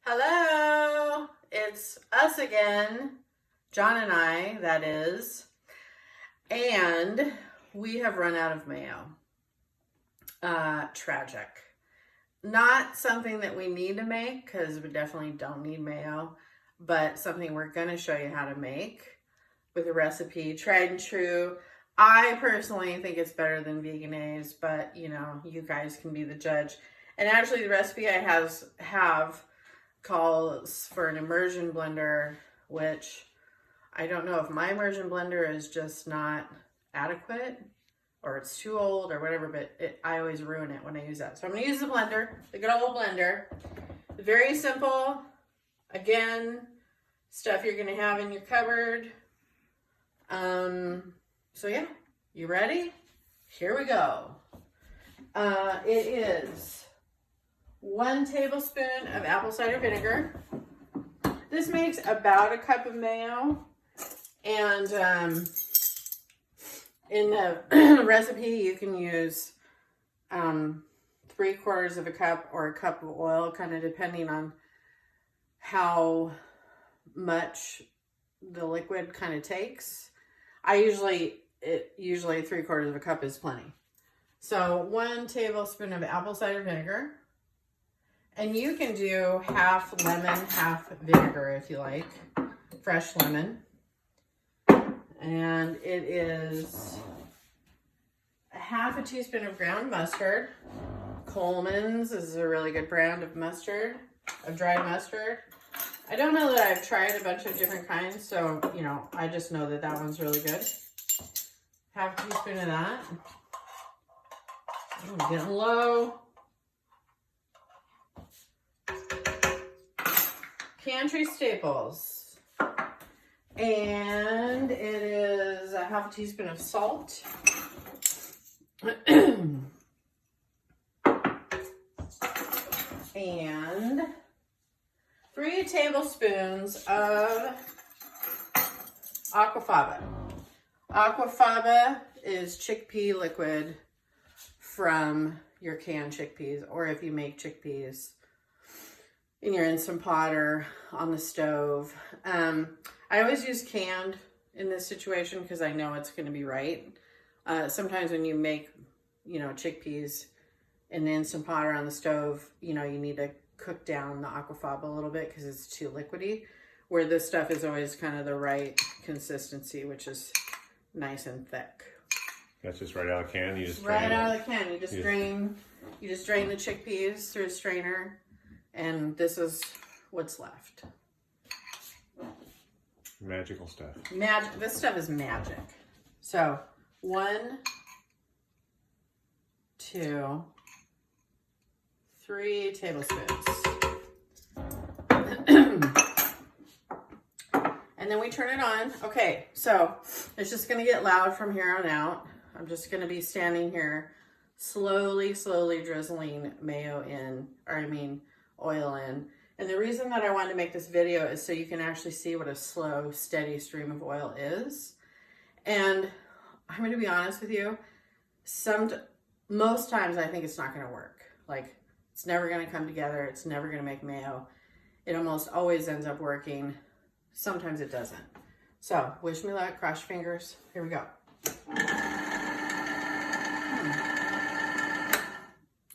Hello, it's us again, John and I, that is, and we have run out of mayo. Tragic. Not something that we need to make because we definitely don't need mayo, but something we're going to show you how to make with a recipe, tried and true. I personally think it's better than Veganese, but you know, you guys can be the judge. And actually the recipe I have calls for an immersion blender, which I don't know if my immersion blender is just not adequate or it's too old or whatever, but I always ruin it when I use that. So I'm going to use the blender, the good old blender. Very simple. Again, stuff you're going to have in your cupboard. So yeah, you ready? Here we go. It is 1 tablespoon of apple cider vinegar. This makes about a cup of mayo. And in the recipe, you can use 3/4 of a cup or a cup of oil, kind of depending on how much the liquid kind of takes. Usually 3/4 of a cup is plenty. So 1 tablespoon of apple cider vinegar. And you can do half lemon, half vinegar if you like. Fresh lemon. And it is half a teaspoon of ground mustard. Coleman's is a really good brand of mustard, of dried mustard. I don't know that I've tried a bunch of different kinds, so, you know, I just know that that one's really good. Half a teaspoon of that. Oh, I'm getting low. Pantry staples. And it is a half a teaspoon of salt. And 3 tablespoons of aquafaba. Aquafaba is chickpea liquid from your canned chickpeas, or if you make chickpeas in your Instant Pot or on the stove. I always use canned in this situation because I know it's going to be right. Sometimes when you make, you know, chickpeas in the Instant Pot or on the stove, you know, you need to cook down the aquafaba a little bit because it's too liquidy, where this stuff is always kind of the right consistency, which is nice and thick. That's just right out of the can. You just right out of the can. You just drain the chickpeas through a strainer, and this is what's left. Magical stuff. This stuff is magic. So 1, 2, 3 tablespoons. And then we turn it on. Okay, so it's just gonna get loud from here on out. I'm just gonna be standing here slowly drizzling mayo in, oil in. And the reason that I wanted to make this video is so you can actually see what a slow, steady stream of oil is. And I'm going to be honest with you, most times I think it's not going to work. Like, it's never going to come together. It's never going to make mayo. It almost always ends up working. Sometimes it doesn't. So, wish me luck. Cross your fingers. Here we go.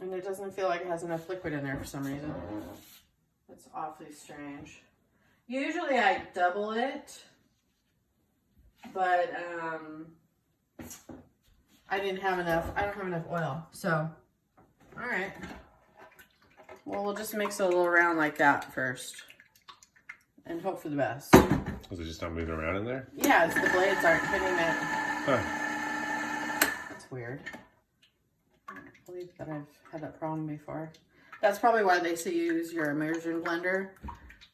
And it doesn't feel like it has enough liquid in there for some reason. That's awfully strange. Usually I double it, but I don't have enough oil. So, all right. Well, we'll just mix it a little around like that first and hope for the best. Was it just not moving around in there? Yeah, it's the blades aren't hitting it. Huh. That's weird. I don't believe that I've had that problem before. That's probably why they say use your immersion blender,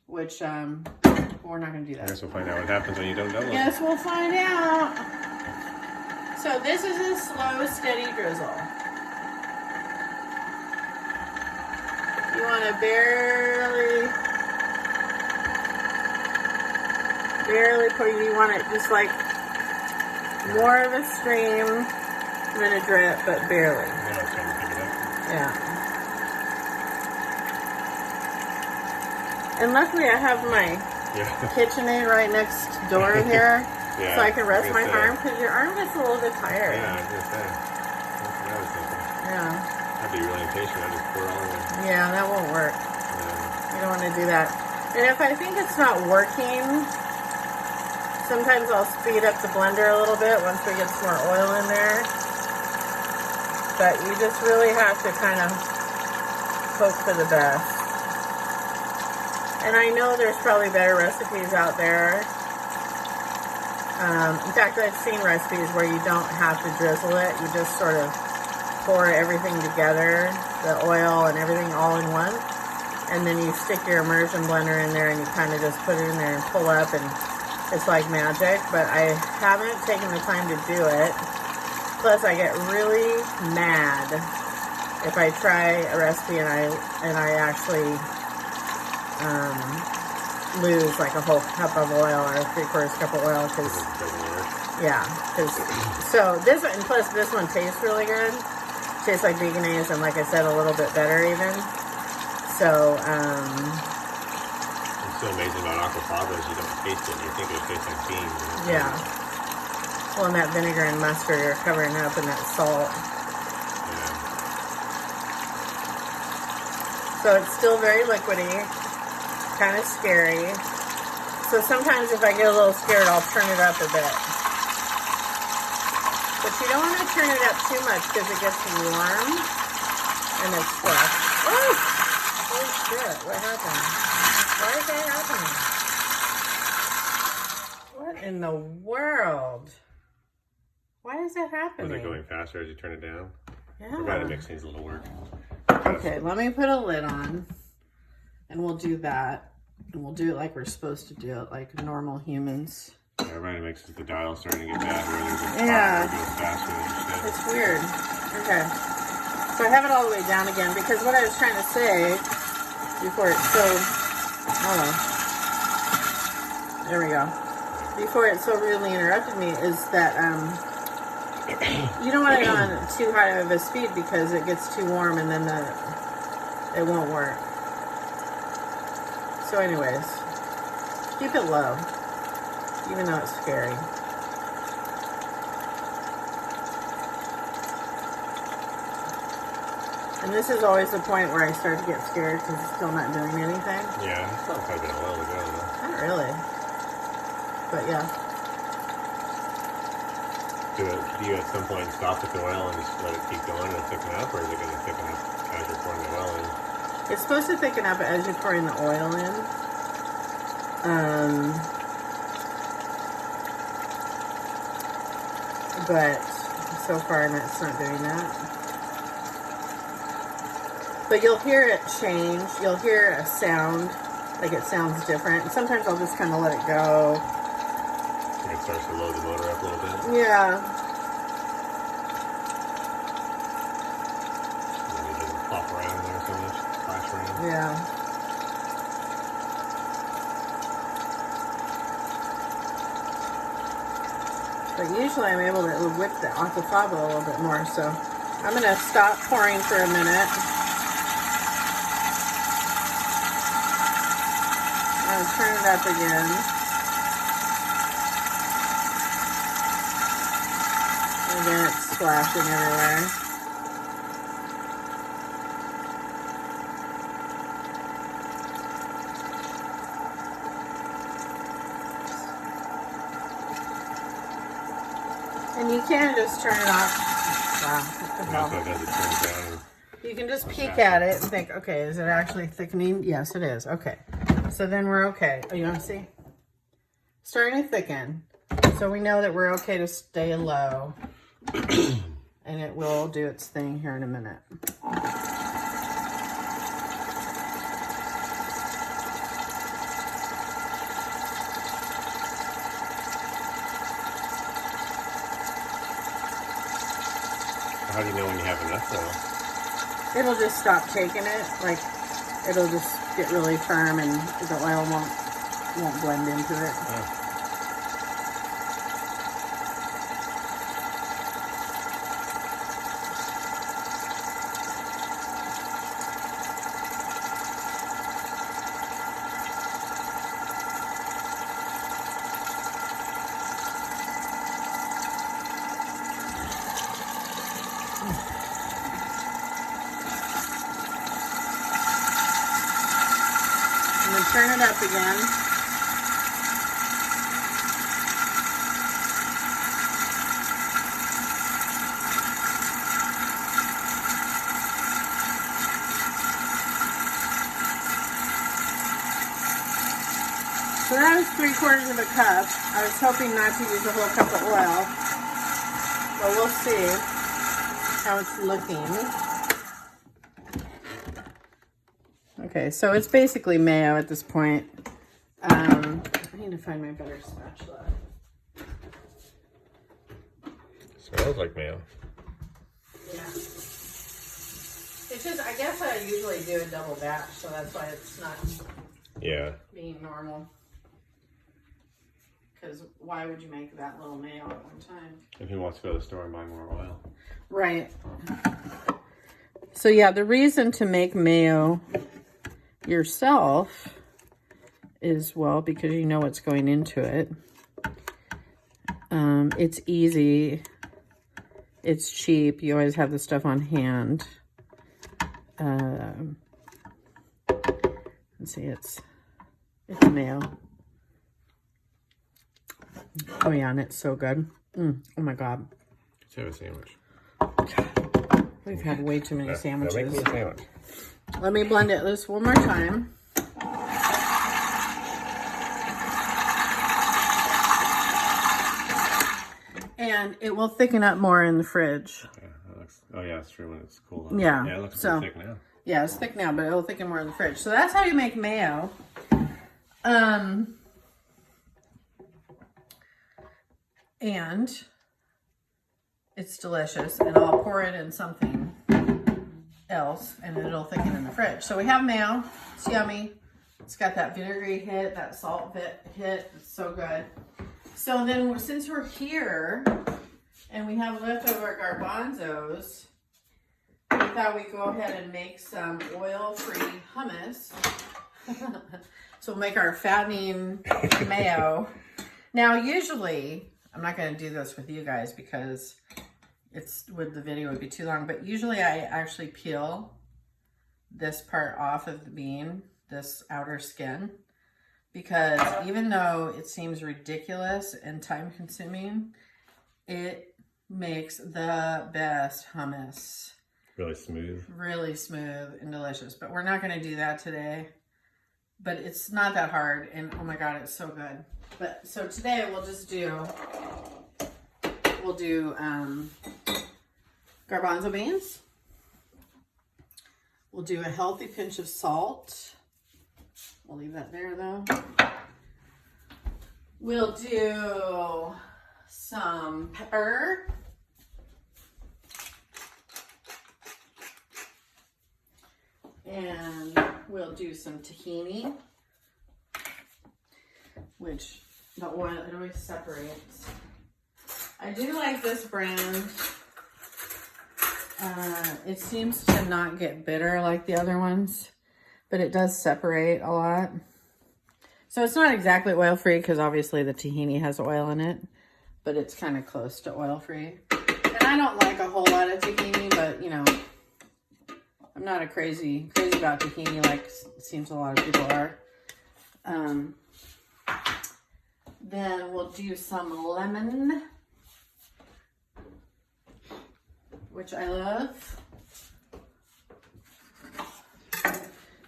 which we're not going to do that. I guess we'll find out what happens when you don't double it. Yes, we'll find out. So this is a slow, steady drizzle. You want to barely put, you want it just like more of a stream than a drip, but barely. Yeah. And luckily I have my Yeah. KitchenAid right next door here. Yeah, So I can rest I was my gonna say. arm because your arm gets a little bit tired. Yeah, I was gonna say. That's what I was thinking. Yeah. I'd be really impatient. I'd just pour it all in there. Yeah, that won't work. Yeah. You don't want to do that. And if I think it's not working, sometimes I'll speed up the blender a little bit once we get some more oil in there. But you just really have to kind of hope for the best. And I know there's probably better recipes out there. In fact, I've seen recipes where you don't have to drizzle it. You just sort of pour everything together, the oil and everything all in one. And then you stick your immersion blender in there and you kind of just put it in there and pull up, and it's like magic. But I haven't taken the time to do it. Plus, I get really mad if I try a recipe and I actually lose like a whole cup of oil or 3/4 cup of oil because so this one, and plus this one tastes really good. Tastes like veganese and, like I said, a little bit better even. So What's so amazing about aquafaba is you don't taste it. You think it tastes like beans. Yeah. Well, and that vinegar and mustard are covering up, and that salt. Yeah. So it's still very liquidy, kind of scary. So sometimes if I get a little scared, I'll turn it up a bit. But you don't want to turn it up too much because it gets warm and it's stuck. Oh! Holy shit, what happened? Why is that happening? What in the world? Why is that happening? Was it going faster as you turn it down? Yeah. The Vitamix needs a little work. Okay, let me put a lid on and we'll do that. And we'll do it like we're supposed to do it, like normal humans. Yeah, Vitamix is the dial starting to get bad where there's a Yeah. it goes faster than it should. It's weird. Okay. So I have it all the way down again because what I was trying to say before it there we go. Before it so rudely interrupted me is that you don't want it on too high of a speed because it gets too warm and then it won't work. So anyways, keep it low, even though it's scary. And this is always the point where I start to get scared because it's still not doing anything. Yeah, it's not quite been a while to go though. Not really. But yeah. Do you at some point stop with the oil and just let it keep going and thicken up, or is it going to thicken up as you're pouring the oil in? It's supposed to thicken up as you're pouring the oil in. But so far it's not doing that. But you'll hear it change. You'll hear a sound, like it sounds different. And sometimes I'll just kind of let it go. It starts to load the motor up a little bit. Yeah. And it doesn't flop around there so much, flash around. Yeah. But usually I'm able to whip the aquafaba a little bit more, so I'm going to stop pouring for a minute. I'm going to turn it up again. Again, it's splashing everywhere. And you can just turn it off. Wow, what the hell? So it does, it turns down. You can just peek at it and think, okay, is it actually thickening? Yes, it is. Okay. So then we're okay. Oh, you want to see? Starting to thicken. So we know that we're okay to stay low. And it will do its thing here in a minute. How do you know when you have enough though? It'll just stop taking it. Like, it'll just get really firm and the oil won't blend into it. Oh. then turn it up again. So that was 3/4 of a cup. I was hoping not to use a whole cup of oil, but we'll see how it's looking. Okay, so it's basically mayo at this point. I need to find my better spatula. Smells like mayo. Yeah. It's just, I guess I usually do a double batch, so that's why it's not being normal. Because why would you make that little mayo at one time? If he wants to go to the store and buy more oil. Right. So yeah, the reason to make mayo yourself is, well, because you know what's going into it. It's easy. It's cheap. You always have the stuff on hand. Let's see, it's mayo. Oh yeah, and it's so good. Oh my God. Let's have a sandwich. We've had way too many sandwiches. Make me a sandwich. Let me blend it this one more time. And it will thicken up more in the fridge. Yeah, that looks, oh yeah, it's true when it's cool. Yeah. Yeah, it looks so, pretty thick now. Yeah, it's thick now, but it'll thicken more in the fridge. So that's how you make mayo. And it's delicious. And I'll pour it in something else and it'll thicken in the fridge. So we have mayo. It's yummy. It's got that vinegary hit, that salt hit. It's so good. So then since we're here and we have leftover garbanzos, we thought we'd go ahead and make some oil-free hummus. So we'll make our fattening mayo. Now, usually, I'm not going to do this with you guys because the video would be too long, but usually I actually peel this part off of the bean, this outer skin, because even though it seems ridiculous and time-consuming, it makes the best hummus. Really smooth. Really smooth and delicious. But we're not going to do that today. But it's not that hard. And oh my God, it's so good. But so today we'll do garbanzo beans. We'll do a healthy pinch of salt. We'll leave that there though. We'll do some pepper. And we'll do some tahini, which the oil, it always separates. I do like this brand. It seems to not get bitter like the other ones, but it does separate a lot. So it's not exactly oil-free because obviously the tahini has oil in it, but it's kind of close to oil-free. And I don't like a whole lot of tahini, but you know, I'm not a crazy about tahini like it seems a lot of people are. Then we'll do some lemon, which I love.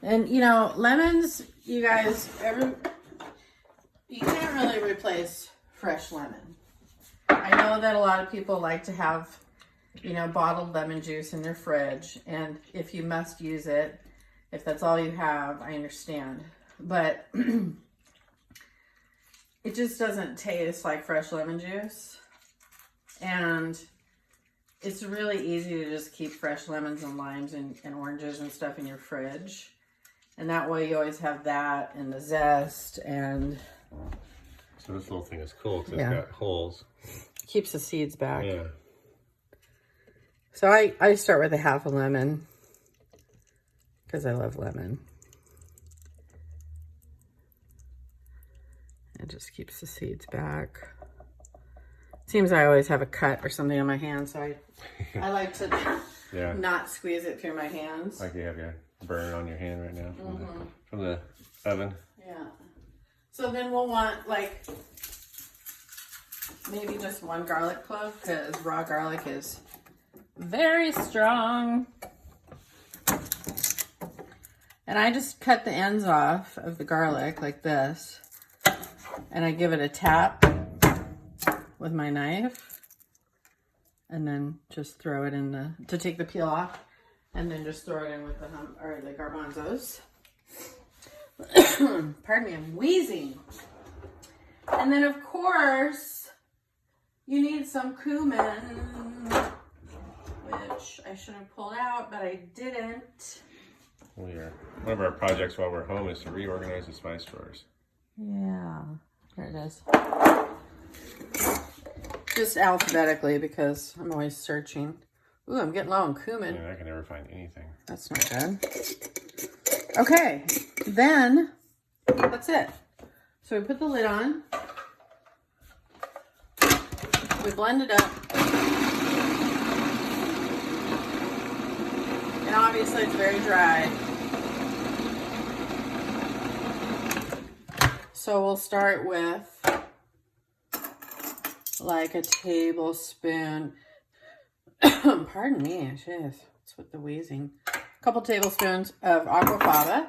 And you know, lemons, you guys, you can't really replace fresh lemon. I know that a lot of people like to have, you know, bottled lemon juice in their fridge, and if you must use it, if that's all you have, I understand. But it just doesn't taste like fresh lemon juice. And it's really easy to just keep fresh lemons and limes and oranges and stuff in your fridge. And that way you always have that and the zest. And so this little thing is cool because it's got holes. Keeps the seeds back. Yeah. So I start with a half a lemon because I love lemon. It just keeps the seeds back. Seems I always have a cut or something on my hand, so I like to not squeeze it through my hands. Like you have your burn on your hand right now from the oven. Yeah. So then we'll want like maybe just one garlic clove because raw garlic is very strong. And I just cut the ends off of the garlic like this. And I give it a tap with my knife. And then just throw it in to take the peel off. And then just throw it in with the garbanzos. Pardon me, I'm wheezing. And then of course, you need some cumin, which I should have pulled out, but I didn't. One of our projects while we're home is to reorganize the spice drawers. Yeah, there it is. Just alphabetically because I'm always searching. Ooh, I'm getting low on cumin. Yeah, I can never find anything. That's not good. Okay, then that's it. So we put the lid on. We blend it up. And obviously it's very dry. So we'll start with like a tablespoon. Pardon me, jeez, it's with the wheezing. A couple tablespoons of aquafaba.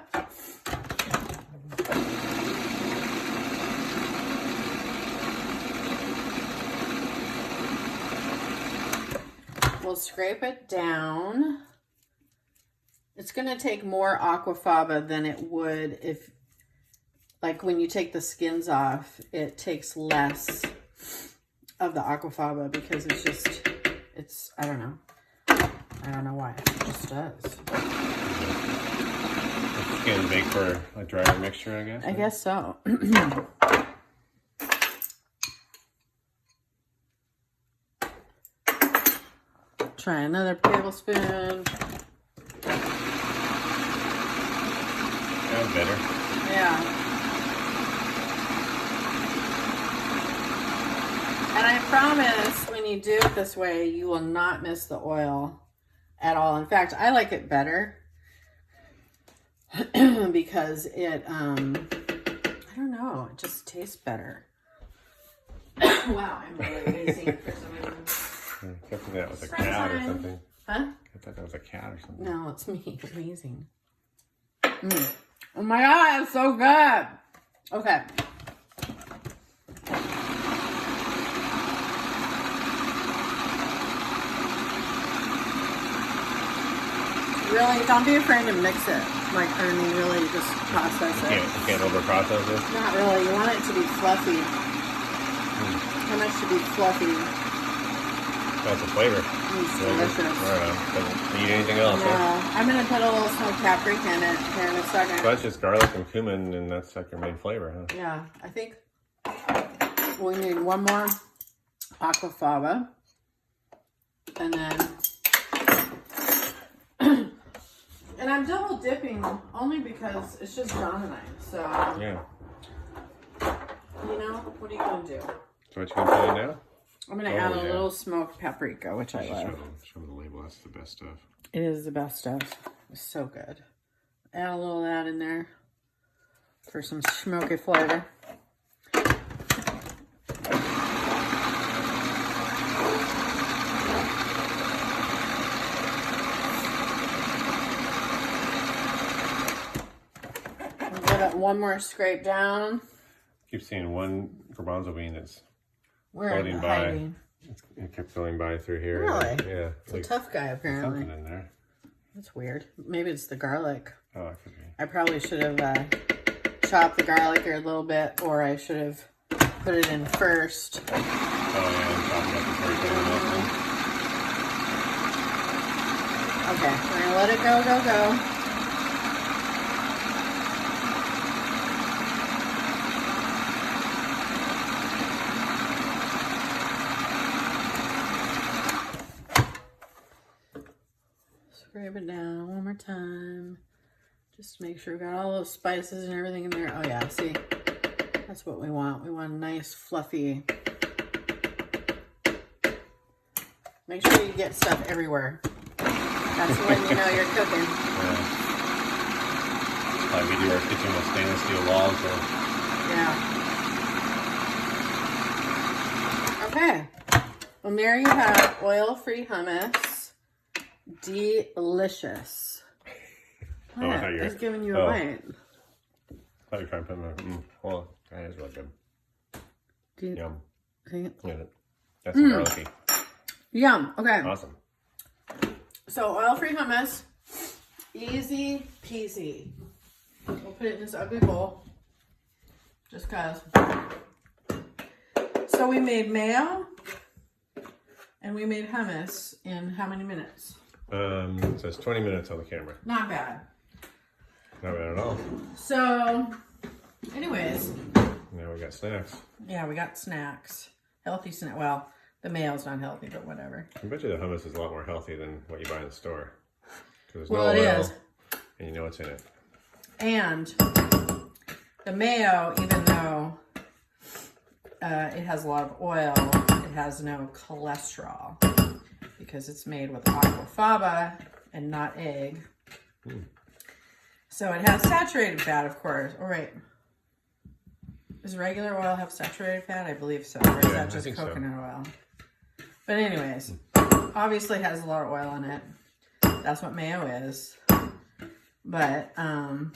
We'll scrape it down. It's going to take more aquafaba than it would if, like when you take the skins off, it takes less of the aquafaba because it's, I don't know. I don't know why. It just does. It's going to make for a drier mixture, I guess? I guess so. Try another tablespoon. Sounds better. Yeah. And I promise when you do it this way, you will not miss the oil at all. In fact, I like it better because it, I don't know, it just tastes better. Wow, I'm really wheezing for some reason. I thought that was a cat or something. Huh? I thought that was a cat or something. No, it's me wheezing. Oh my God, it's so good. Okay. Really, don't be afraid to mix it. Like, I mean, really just process it. You can't over-process this? Not really. You want it to be fluffy. I want it to be fluffy. That's the flavor. It's delicious. I don't know. Doesn't need anything else, No, huh? I'm going to put a little smoked paprika in it here in a second. So that's just garlic and cumin, and that's like your main flavor, huh? Yeah, I think we need one more aquafaba. And then... and I'm double dipping only because it's just John and I. So, Yeah. you know, what are you going to do? So what you gonna put in now? I'm going to add a little smoked paprika, which I love. Show them the label. That's the best stuff. It is the best stuff. It's so good. Add a little of that in there for some smoky flavor. Give it one more scrape down. Keep seeing one garbanzo bean that's Where floating by. hiding? It kept going by through here. Really? Yeah. It's a tough guy, apparently. Something in there. That's weird. Maybe it's the garlic. Oh, that could be. I probably should have chopped the garlic a little bit, or I should have put it in first. Oh, yeah, and chop it up before you put it in this one. Okay, we're going to let it go. Scrape it down one more time. Just make sure we got all those spices and everything in there. Oh yeah, see, that's what we want. We want a nice fluffy. Make sure you get stuff everywhere. That's when you know you're cooking. Yeah. Probably be our kitchen with stainless steel walls. So. Yeah. Okay. Well, there you have oil-free hummus. Delicious. What? Oh, I thought you were... I was giving you a bite. I thought you were trying to put my... well, that is really good. Yum. Yeah, that's garlicky. Yum. Okay. Awesome. So oil-free hummus. Easy peasy. We'll put it in this ugly bowl. Just cause. So we made mayo and we made hummus in how many minutes? It says 20 minutes on the camera. Not bad. Not bad at all. So, anyways. Now we got snacks. Yeah, we got snacks. Healthy snack. Well, the mayo's not healthy, but whatever. I bet you the hummus is a lot more healthy than what you buy in the store. Well, it is. And you know what's in it. And the mayo, even though it has a lot of oil, it has no cholesterol because it's made with aquafaba and not egg. So it has saturated fat, of course. All right. Does regular oil have saturated fat? I believe so. Or is that just coconut oil? But anyways, obviously it has a lot of oil in it. That's what mayo is. But I'll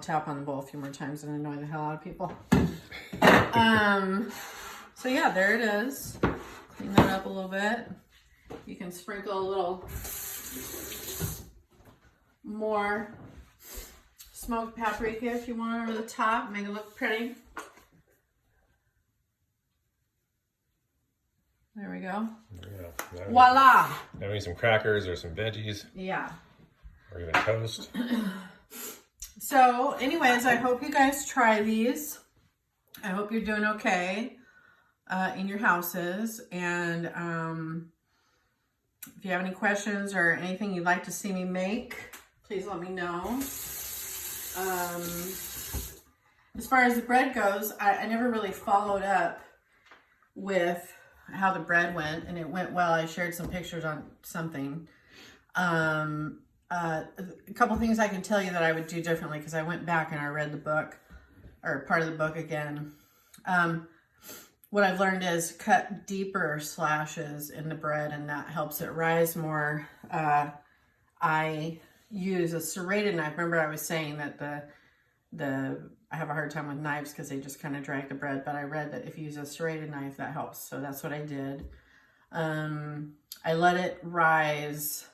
tap on the bowl a few more times and annoy the hell out of people. So yeah, there it is. Clean that up a little bit. You can sprinkle a little more smoked paprika if you want over the top, make it look pretty. There we go. Yeah, voila! Maybe some crackers or some veggies. Yeah. Or even toast. So, anyways, I hope you guys try these. I hope you're doing okay in your houses. And if you have any questions or anything you'd like to see me make, please let me know. As far as the bread goes, I never really followed up with how the bread went, and it went well. I shared some pictures on something. A couple things I can tell you that I would do differently, because I went back and I read the book, or part of the book again. What I've learned is cut deeper slashes in the bread, and that helps it rise more. I use a serrated knife. Remember I was saying that I have a hard time with knives because they just kind of drag the bread, but I read that if you use a serrated knife, that helps. So that's what I did. I let it rise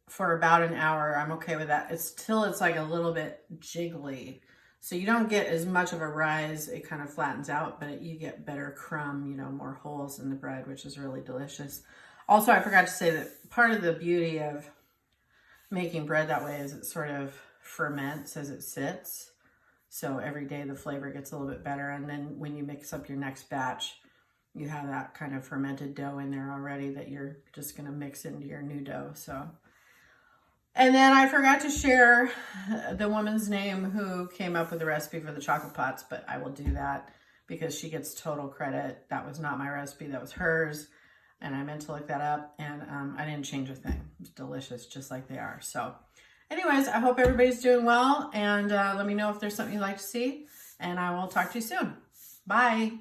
for about an hour. I'm okay with that. It's like a little bit jiggly. So you don't get as much of a rise. It kind of flattens out, but you get better crumb, you know, more holes in the bread, which is really delicious. Also, I forgot to say that part of the beauty of making bread that way is it sort of ferments as it sits. So every day the flavor gets a little bit better. And then when you mix up your next batch, you have that kind of fermented dough in there already that you're just going to mix into your new dough. So, and then I forgot to share the woman's name who came up with the recipe for the chocolate pots, but I will do that because she gets total credit. That was not my recipe, that was hers. And I meant to look that up, and I didn't change a thing. It's delicious, just like they are. So anyways, I hope everybody's doing well, and let me know if there's something you'd like to see, and I will talk to you soon. Bye.